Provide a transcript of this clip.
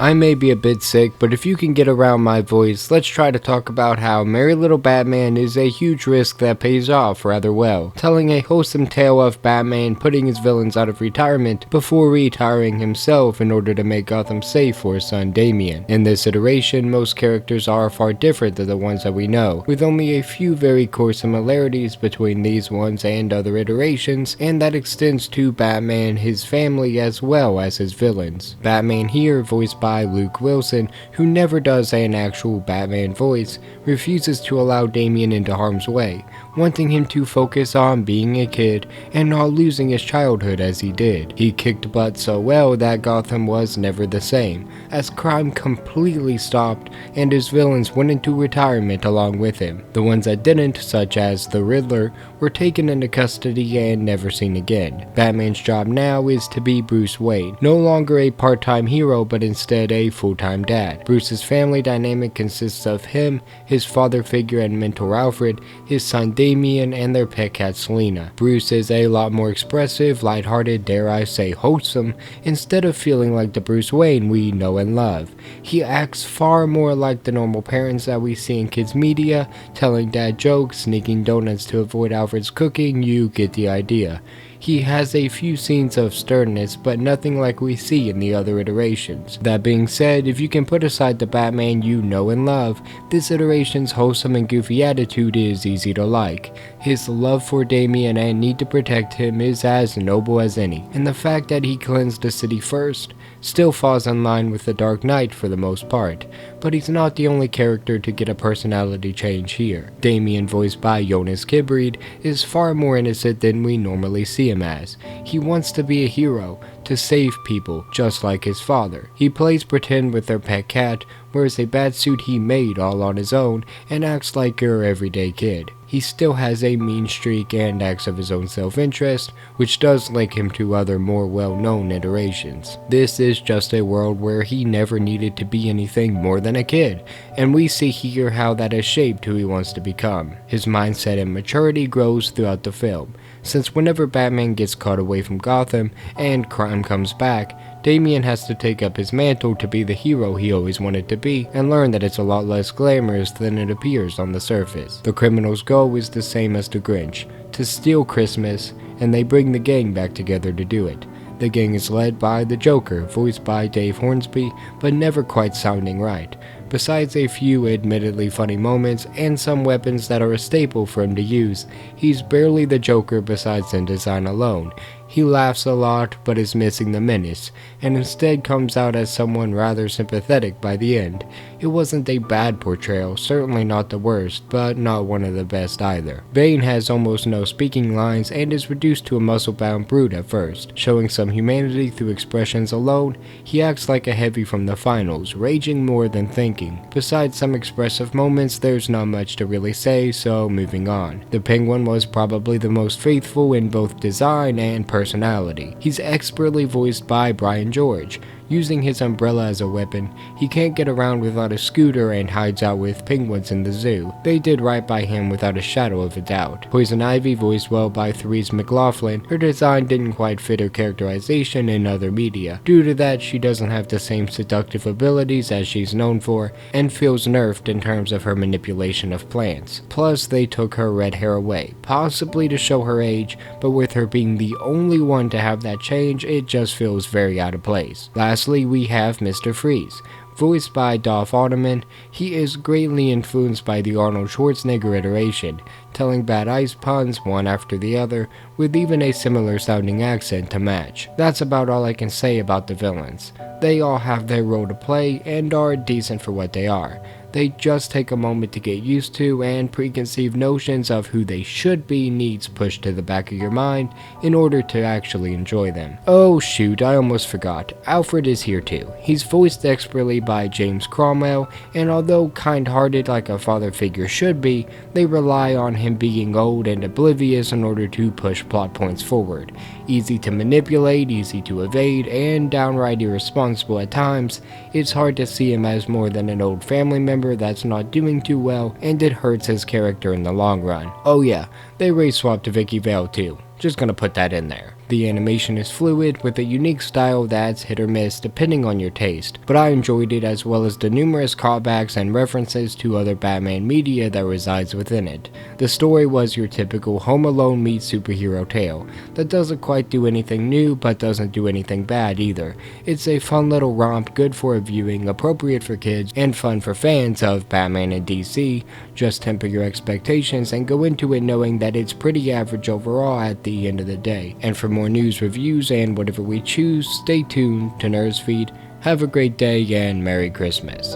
I may be a bit sick, but if you can get around my voice, let's try to talk about how Merry Little Batman is a huge risk that pays off rather well, telling a wholesome tale of Batman putting his villains out of retirement before retiring himself in order to make Gotham safe for his son Damian. In this iteration, most characters are far different than the ones that we know, with only a few very core similarities between these ones and other iterations, and that extends to Batman, his family, as well as his villains. Batman here, voiced by Luke Wilson, who never does an actual Batman voice, refuses to allow Damian into harm's way, wanting him to focus on being a kid and not losing his childhood as he did. He kicked butt so well that Gotham was never the same, as crime completely stopped and his villains went into retirement along with him. The ones that didn't, such as the Riddler, were taken into custody and never seen again. Batman's job now is to be Bruce Wayne, no longer a part-time hero but instead a full-time dad. Bruce's family dynamic consists of him, his father figure and mentor Alfred, his son Damian, and their pet cat Selina. Bruce is a lot more expressive, lighthearted, dare I say wholesome, instead of feeling like the Bruce Wayne we know and love. He acts far more like the normal parents that we see in kids media, telling dad jokes, sneaking donuts to avoid Alfred's cooking, you get the idea. He has a few scenes of sternness, but nothing like we see in the other iterations. That being said, if you can put aside the Batman you know and love, this iteration's wholesome and goofy attitude is easy to like. His love for Damian and need to protect him is as noble as any, and the fact that he cleansed the city first still falls in line with the Dark Knight for the most part, but he's not the only character to get a personality change here. Damian, voiced by Jonas Kibreed, is far more innocent than we normally see him as. He wants to be a hero, to save people, just like his father. He plays pretend with their pet cat, wears a bad suit he made all on his own, and acts like your everyday kid. He still has a mean streak and acts of his own self-interest, which does link him to other more well-known iterations. This is just a world where he never needed to be anything more than a kid, and we see here how that has shaped who he wants to become. His mindset and maturity grows throughout the film, since whenever Batman gets caught away from Gotham and crime comes back, Damian has to take up his mantle to be the hero he always wanted to be, and learn that it's a lot less glamorous than it appears on the surface. The criminal's goal is the same as the Grinch, to steal Christmas, and they bring the gang back together to do it. The gang is led by the Joker, voiced by Dave Hornsby, but never quite sounding right. Besides a few admittedly funny moments and some weapons that are a staple for him to use, he's barely the Joker besides in design alone. He laughs a lot, but is missing the menace, and instead comes out as someone rather sympathetic by the end. It wasn't a bad portrayal, certainly not the worst, but not one of the best either. Bane has almost no speaking lines and is reduced to a muscle-bound brute at first. Showing some humanity through expressions alone, he acts like a heavy from the finals, raging more than thinking. Besides some expressive moments, there's not much to really say, so moving on. The Penguin was probably the most faithful in both design and personality. He's expertly voiced by Brian George. Using his umbrella as a weapon, he can't get around without a scooter and hides out with penguins in the zoo. They did right by him without a shadow of a doubt. Poison Ivy, voiced well by Therese McLaughlin, her design didn't quite fit her characterization in other media. Due to that, she doesn't have the same seductive abilities as she's known for, and feels nerfed in terms of her manipulation of plants. Plus, they took her red hair away, possibly to show her age, but with her being the only one to have that change, it just feels very out of place. Lastly, we have Mr. Freeze. Voiced by Dolph Ottoman, he is greatly influenced by the Arnold Schwarzenegger iteration, telling bad ice puns one after the other, with even a similar sounding accent to match. That's about all I can say about the villains. They all have their role to play and are decent for what they are. They just take a moment to get used to, and preconceived notions of who they should be needs pushed to the back of your mind in order to actually enjoy them. Oh shoot, I almost forgot. Alfred is here too. He's voiced expertly by James Cromwell, and although kind-hearted like a father figure should be, they rely on him being old and oblivious in order to push plot points forward. Easy to manipulate, easy to evade, and downright irresponsible at times, it's hard to see him as more than an old family member that's not doing too well, and it hurts his character in the long run. Oh yeah, they race swapped to Vicky Vale too. Just gonna put that in there. The animation is fluid, with a unique style that's hit or miss depending on your taste, but I enjoyed it, as well as the numerous callbacks and references to other Batman media that resides within it. The story was your typical Home Alone meets superhero tale that doesn't quite do anything new, but doesn't do anything bad either. It's a fun little romp, good for a viewing, appropriate for kids, and fun for fans of Batman and DC. Just temper your expectations and go into it knowing that it's pretty average overall at the end of the day. And for more news, reviews, and whatever we choose, stay tuned to Nerdsfeed. Have a great day and Merry Christmas.